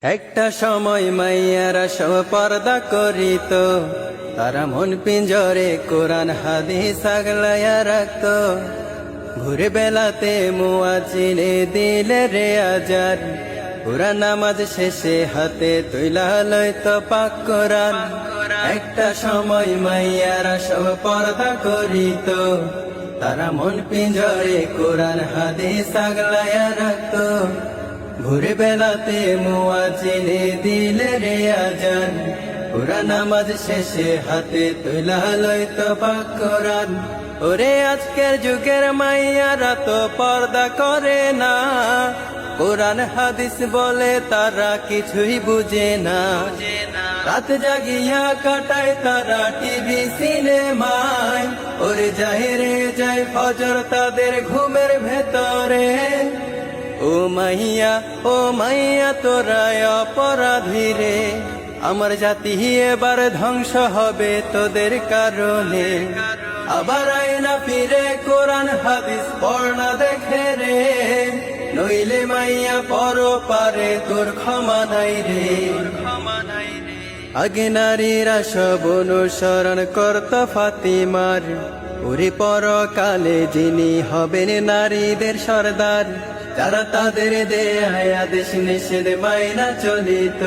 একটা সময় মাইয়ারা সব পর্দা করিত, তারা মন পিঞ্জরে কোরআন হাদিস আগলাইয়া রাখত। ঘুরে বেলাতে মুয়াজ্জিনে দিলে রে আজান, পুরা নামাজ শেষে হাতে তুইলা লইত পাক কোরআন। একটা সময় মাইয়ারা সব পর্দা করিত, তারা মন পিঞ্জরে কোরআন হাদিস আগলাইয়া রাখত। ভোরে বেলাতে মুয়াজ্জিনে দিলে রে আজান, পুরা নামাজ শেষে হাতে তুইলা লইত পাক কোরআন। ওরে আজকের যুগের মাইয়ারা তো পর্দা করে না, কোরআন হাদিস বলে তারা কিছুই বুঝে না। রাত জাগিয়া কাটায় তারা টিভি সিনেমায়, ওরে যায় রে যায় ফজর তাদের ঘুমের ভেতরে। ও মাইয়া তোরা অপরাধী রে, আমার জাতি এবার ধ্বংস হবে তোদের কারণে। আবার আয়না ফিরে কোরআন হাদিস পড়না দেখে রে, নইলে মাইয়া পর পারে তোর ক্ষমা নাই রে। আগে নারীরা সব অনুসরণ করত ফাতিমার, ওরে পরকালে যিনি হবেন নারীদের সর্দার। যারা তাদের দেয়া আদেশ নিষেধ মাইনা চলিত,